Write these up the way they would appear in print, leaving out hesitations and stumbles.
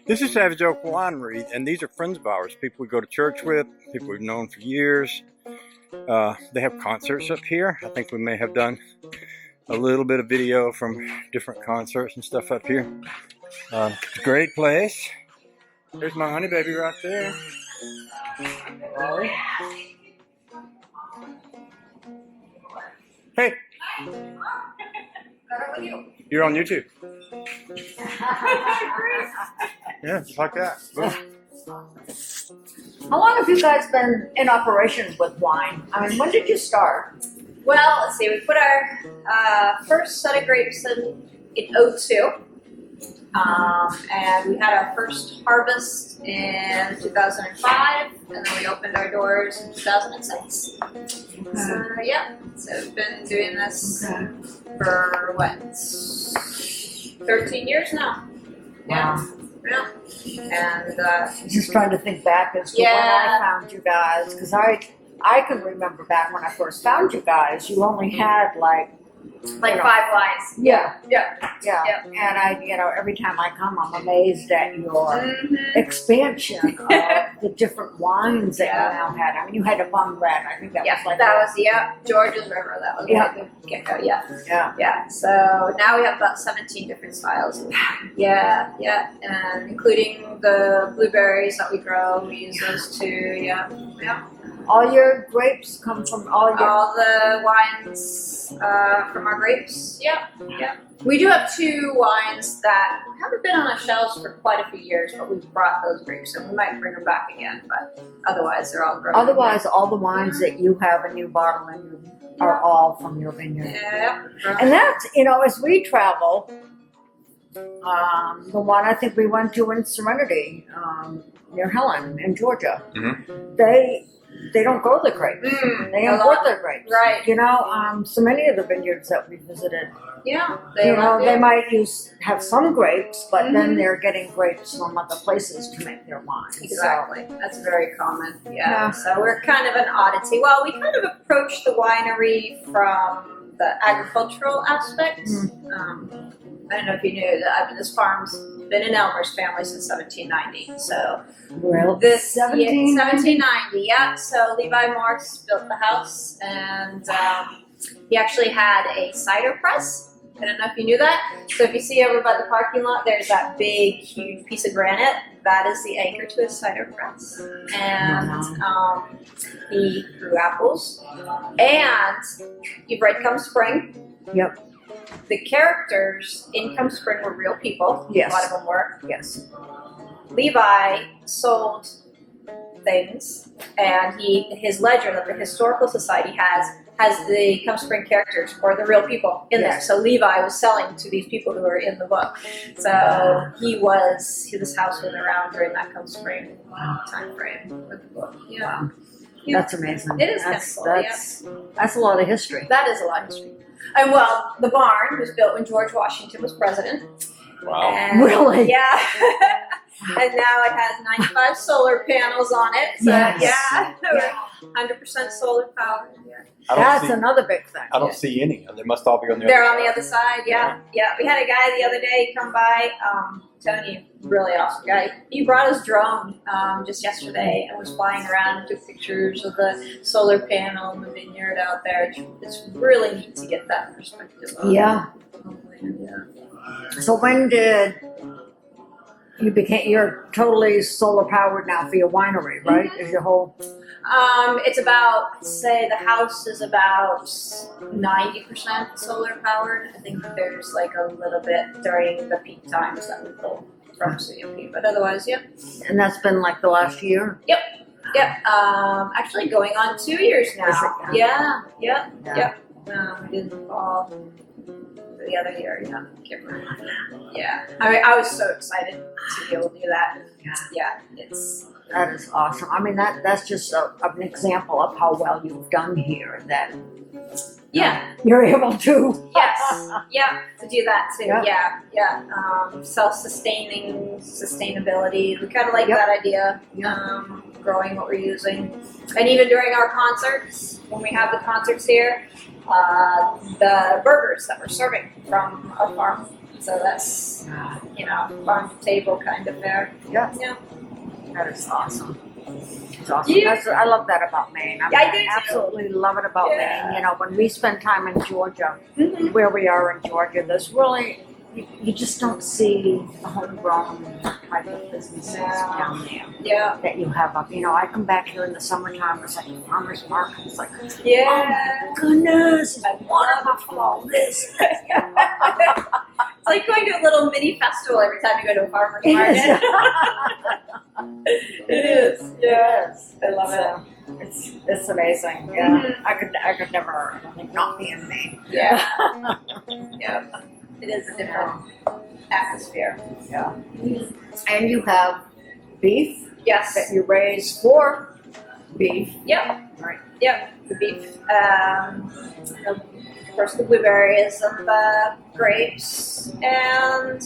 This is Savage Oak Winery, and these are friends of ours, people we go to church with, people we've known for years. They have concerts up here. I think we may have done a little bit of video from different concerts and stuff up here. It's a great place. There's my honey baby right there. Ollie. Hey. You're on YouTube. Yeah, just like that. How long have you guys been in operation with wine? I mean, when did you start? Well, let's see. We put our first set of grapes in '02. And we had our first harvest in 2005, and then we opened our doors in 2006. So, yeah, so we've been doing this for, what, 13 years now. Yeah. Wow. Yeah. And, just trying to think back as to when I found you guys, because I can remember back when I first found you guys, you only had like 5 wines. Yeah. Yeah. And every time I come, I'm amazed at your expansion of the different wines that you now had. I mean, you had a Bung Red. I think that was like George's River. That was the get-go. Yeah. So now we have about 17 different styles. Yeah, and including the blueberries that we grow. We use those too. Yeah. All your grapes come from all the wines from our grapes. Yeah. We do have 2 wines that haven't been on our shelves for quite a few years, but we've brought those grapes, so we might bring them back again. But otherwise, they're all grown. Otherwise, all the wines that you have and you bottle and are all from your vineyard. Yeah. And that's as we travel. The one I think we went to in Serenity, near Helen in Georgia. Mm-hmm. They don't grow the grapes. They import their grapes. Right. So many of the vineyards that we visited. Yeah. They might have some grapes, but then they're getting grapes from other places to make their wine. Exactly. That's very common. Yeah. So we're kind of an oddity. Well, we kind of approach the winery from the agricultural aspect. I don't know if you knew that this farm's been in Elmer's family since 1790. So this 1790, yeah. So Levi Morse built the house, and he actually had a cider press. I don't know if you knew that. So if you see over by the parking lot, there's that big, huge piece of granite. That is the anchor to his cider press. And he grew apples. And you've read Come Spring. Yep. The characters in Come Spring were real people. Yes. A lot of them were. Yes. Levi sold things, and his ledger that the Historical Society has the Come Spring characters, or the real people in there. So Levi was selling to these people who were in the book. So his house was around during that Come Spring time frame with the book. Yeah. That's amazing. It is kind of cool. That's a lot of history. That is a lot of history. And well, the barn was built when George Washington was president. Wow. And, really? Yeah. And now it has 95 solar panels on it. So Yes. 100% solar power. Yeah. That's another big thing. I don't see any. They must all be on the They're other on the other side. Yeah. We had a guy the other day come by. Tony, really awesome guy. He brought his drone just yesterday and was flying around and took pictures of the solar panel and the vineyard out there. It's really neat to get that perspective. Yeah. So when did you're totally solar powered now for your winery, right? Is your whole it's about, I'd say the house is about 90% solar powered. I think there's like a little bit during the peak times that we pull from CMP, but otherwise, And that's been like the last year? Yep. Actually going on 2 years now. Yeah. We did the fall the other year, can't remember. Yeah. I was so excited to be able to do that. Yeah. That is awesome. I mean, that's just an example of how well you've done here. That you're able to. Yes. To do that too. Yeah. Sustainability. We kind of like that idea. Growing what we're using, and even during our concerts, when we have the concerts here, the burgers that we're serving from our farm. So that's, farm to table kind of fare. Yeah. Yeah. That is awesome. It's awesome. Yeah. I love that about Maine. I do too. Absolutely love it about Yeah. Maine. When we spend time in Georgia, Mm-hmm. where we are in Georgia, there's really, you just don't see the homegrown type of businesses down there Yeah. that you have up. I come back here in the summertime, it's like a farmer's market. It's like, Yeah. goodness, I want to all this. It's like going to a little mini festival every time you go to a farmer's It market. is. It is. Yes. I love it. It's amazing. Yeah. Mhm. I could never not be in Maine. Yeah. Yeah. It is a different atmosphere. Yeah. And you have beef Yes. that you raise for beef. Yep. Right. Yep. The beef. Of course, the blueberries and the grapes, and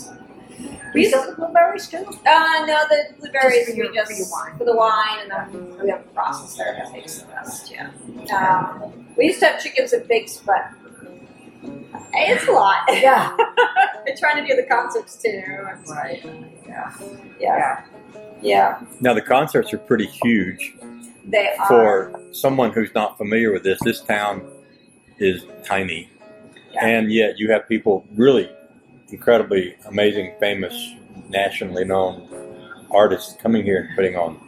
We sell the blueberries too. no, the blueberries Just for your- we just for your wine. for the wine, and then we have a processor that makes the rest. Yeah. We used to have chickens and pigs, but it's a lot. Yeah. We're trying to do the concerts too. Right. Yeah. Yeah. Yeah. Yeah. Now the concerts are pretty huge. They are. For someone who's not familiar with this town is tiny. Yeah. And yet you have people really incredibly amazing, famous, nationally known artists coming here and putting on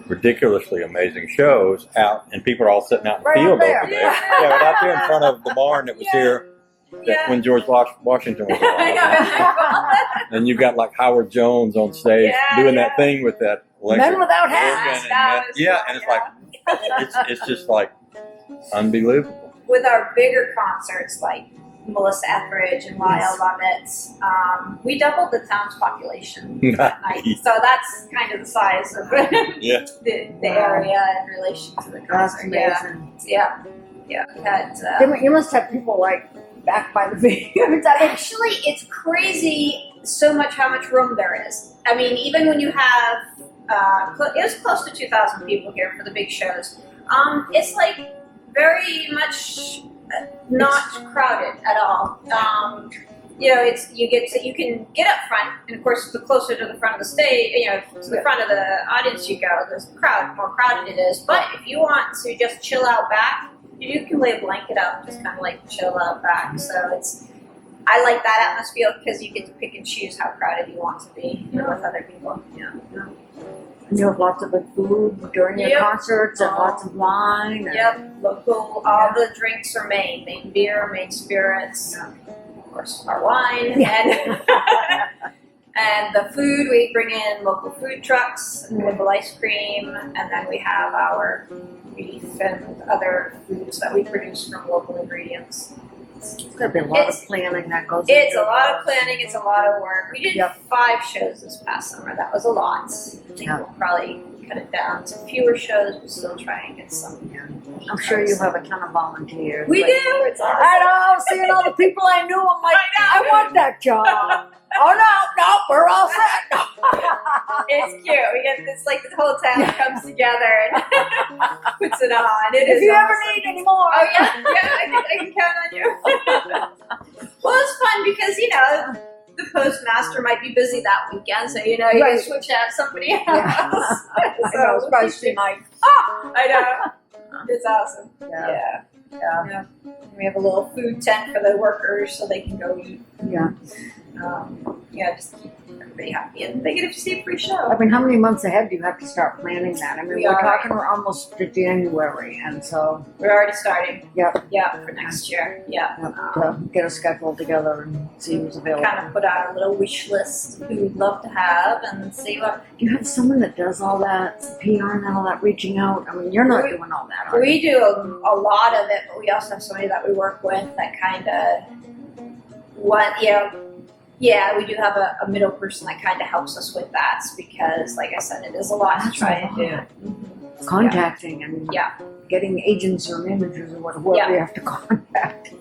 ridiculously amazing shows out, and people are all sitting out in the Right field up there. over there. Yeah, right out there in front of the barn that was here when George Washington was I alive. know. And you got like Howard Jones on stage doing that thing with that electric Men without organ hats. and That was and it's like it's just like unbelievable. With our bigger concerts like Melisa Etherege and Lyle Lovett, we doubled the town's population that night. So that's kind of the size of Yeah. the area in relation to the That's concert. amazing. Yeah. Yeah. We had, You must have people like back by the vineyards. actually, it's crazy so much how much room there is. I mean, even when you have, it was close to 2,000 people here for the big shows. It's like very much not crowded at all. You can get up front, and of course, the closer to the front of the stage, to the front of the audience you go, the more crowded it is. But if you want to just chill out back, you can lay a blanket out and just kind of like chill out back. So I like that atmosphere because you get to pick and choose how crowded you want to be with other people. Yeah. You have lots of good food during your concerts and lots of wine. And Yep, local. All the drinks are Maine beer, Maine spirits, of course our wine, and the food we bring in local food trucks and local ice cream, and then we have our beef and other foods that we produce from local ingredients. There's going to be a lot of planning that goes It's into a lot of planning. It's a lot of work. We did Yep. 5 shows this past summer. That was a lot. I think we'll probably cut it down to fewer shows, but still try and get some. I'm sure you have a ton of volunteers. We but- do. It's awesome. I know, seeing all the people I knew, I'm like, I want that job. Oh no, we're all set. It's cute. We get this like the whole town comes together and puts it on. It If is you ever awesome. need any more. Oh yeah, I think I can count on you. Well, it's fun because the postmaster might be busy that weekend, so you Right. can switch out somebody else. I know, especially like, I know. It's awesome. Yeah. Yeah. We have a little food tent for the workers so they can go eat. yeah. Just keep everybody happy, and they get to see a free show. I mean, how many months ahead do you have to start planning that? I mean, We we're are. talking we're almost to January, and so We're already starting. Yep. Yeah, for next year. Yeah. to get a schedule together and see who's available. Kind of put out a little wish list of who we'd love to have and see what You have someone that does all that PR and all that reaching out. I mean, you're not We- doing all that, are you? we do a lot of it, but we also have somebody that we work with that kind of we do have a middle person that kind of helps us with that because, like I said, it is a lot to try and do. Contacting and Yeah. getting agents or managers or whatever Yeah. you have to contact.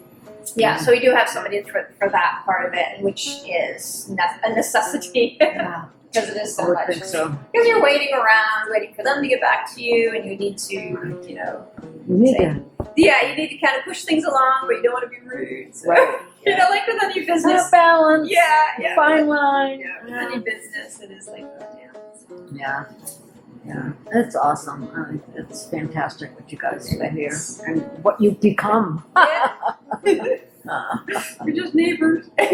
Yeah, so we do have somebody for that part of it, which is a necessity. Yeah. because it is so I would much. think so. Because you're waiting around, waiting for them to get back to you, and you need to, you know, You need to. yeah, you need to kind of push things along, but you don't want to be rude. So, Right. you know, like with any business. That balance. Yeah. Fine line. Yeah, with any business, it is like that. Yeah. Yeah. It's awesome. It's fantastic what you guys do here and what you've become. Yeah. Uh, We're just neighbors. yeah.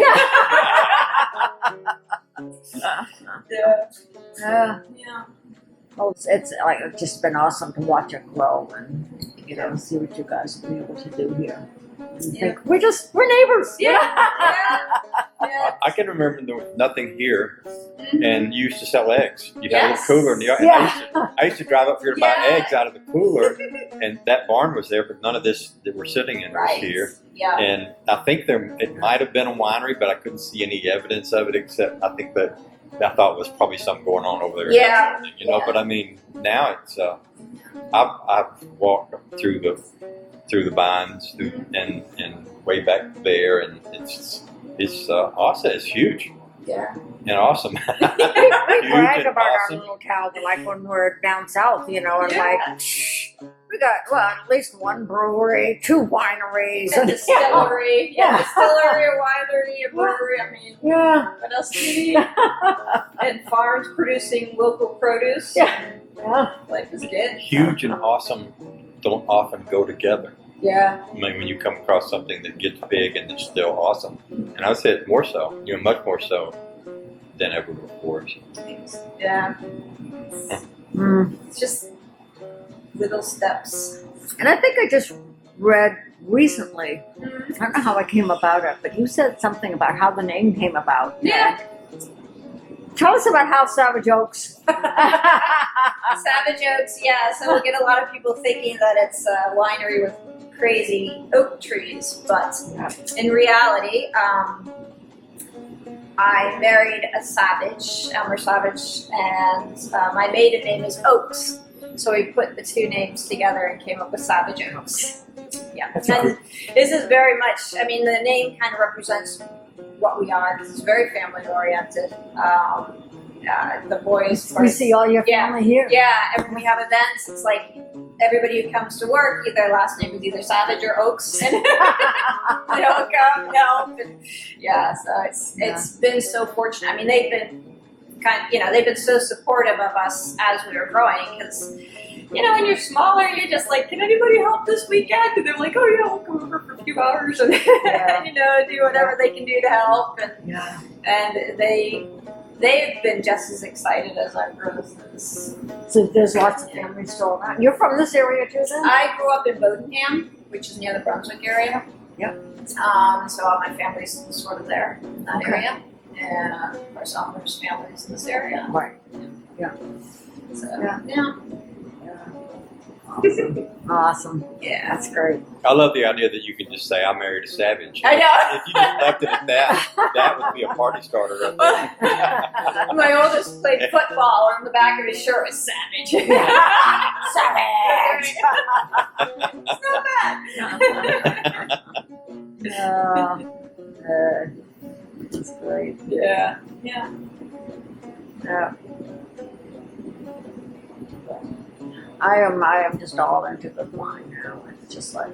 Yeah. Oh, it's like it's just been awesome to watch it grow and see what you guys have been able to do here. And think, we're neighbors. Yeah. I can remember there was nothing here, and you used to sell eggs. You had a Yes. little cooler in the yard. And I used to drive up here to buy Yeah. eggs out of the cooler, and that barn was there, but none of this that we're sitting in was Right. here. Yeah. And I think it might have been a winery, but I couldn't see any evidence of it, except I think that I thought it was probably something going on over there. Yeah. You know, Yeah. but I mean, now it's I've walked through the vines and way back there, and it's awesome. It's huge Yeah. and awesome. We Huge brag and about awesome. our little town, like when we're down south, and Yeah. like we got at least one brewery, 2 wineries, A distillery. Yeah. Distillery, a winery, a brewery. I mean, yeah, what else do you need? And farms producing local produce. Yeah. Life is good. Huge and awesome don't often go together. Yeah. I mean, when you come across something that gets big and it's still awesome, and I would say it more so, much more so than ever before. Yeah. Mm. It's just little steps. And I think I just read recently. I don't know how I came about it, but you said something about how the name came about. Yeah. Tell us about how Savage Oaks. Savage Oaks, yeah. So we get a lot of people thinking that it's a winery with crazy oak trees, but in reality, I married a Savage, Elmer Savage, and my maiden name is Oaks. So we put the 2 names together and came up with Savage Oaks. Yeah, and this is very much, I mean, the name kind of represents what we are. This is very family oriented. The boys. We see all your family here. Yeah, and when we have events, it's like everybody who comes to work, their last name is either Savage or Oaks, and they don't come help. And yeah, so it's been so fortunate. I mean, they've been they've been so supportive of us as we were growing, because when you're smaller, you're just like, can anybody help this weekend? And they're like, oh yeah, we'll come over for a few hours and do whatever they can do to help. And they've been just as excited as our growth is. So there's lots of families still around. You're from this area too, then? I grew up in Bodenham, which is near the Brunswick area. Yep. So all my family's sort of there in that area. And of course, Elmer's family's in this area. Right. Yeah. So, Yeah. Awesome. Yeah. That's great. I love the idea that you can just say, I married a Savage. I know. If you just left it at that would be a party starter right there. My oldest played football, and on the back of his shirt was Savage. Savage. It's not bad. That's great. Yeah. Yeah. I am just all into good wine now. It's just like.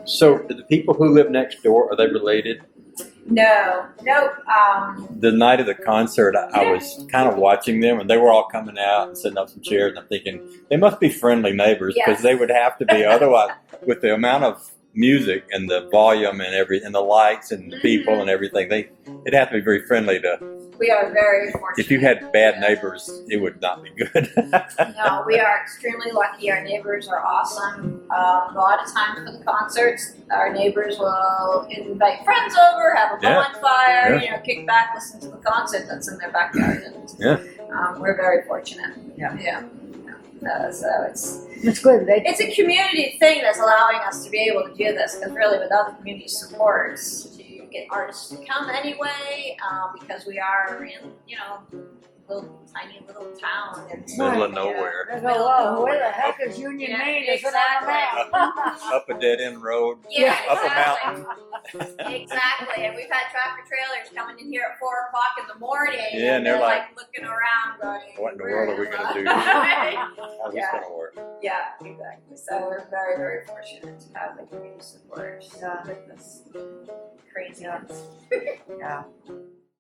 So, the people who live next door, are they related? No. Nope. The night of the concert, I was kind of watching them, and they were all coming out and setting up some chairs, and I'm thinking, they must be friendly neighbors, because Yes. they would have to be, otherwise, with the amount of music and the volume and and the lights and the people and everything, it'd have to be very friendly to. We are very fortunate. If you had bad neighbors, it would not be good. No, we are extremely lucky. Our neighbors are awesome. A lot of times for the concerts, our neighbors will invite friends over, have a bonfire, kick back, listen to the concert that's in their backyard. And, we're very fortunate. Yeah. So It's good. it's a community thing that's allowing us to be able to do this, because really without the community support, to get artists to come anyway, because we are in, tiny little town. Middle of nowhere. They go, well, where the heck is Union, Maine? Is it on the map? Up a dead end road. Yeah, Up a exactly. mountain. Exactly, and we've had tractor trailers coming in here at 4 o'clock in the morning. Yeah, and they're like looking around, going, what in the world are we going to do? Right? How's this going to work? Yeah, exactly. So we're very, very fortunate to have the community support with this craziness. Yeah.